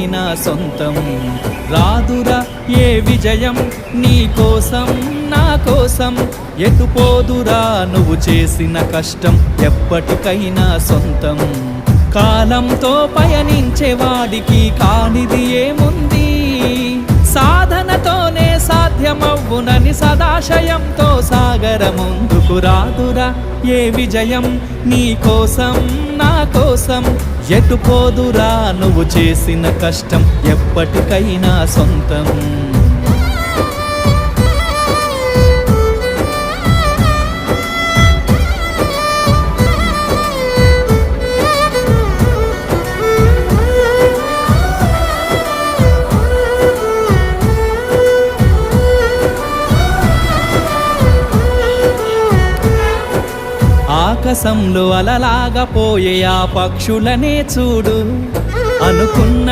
ఎప్పటికైనా సొంతం. రాదురా ఏ విజయం నీ కోసం నా కోసం, ఎటుపోదురా నువ్వు చేసిన కష్టం ఎప్పటికైనా సొంతం. కాలంతో పయనించే వాడికి కానిది ఏముంది, సాధనతోనే సాధ్యమవ్వునని సదాశయంతో సాగర ముందుకు. రాదురా ఏ విజయం నీ కోసం నా కోసం, ఎటుపోదురా నువ్వు చేసిన కష్టం ఎప్పటికైనా సొంతం. ఆకాశంలో అలలాగా పోయే ఆ పక్షులనే చూడు, అనుకున్న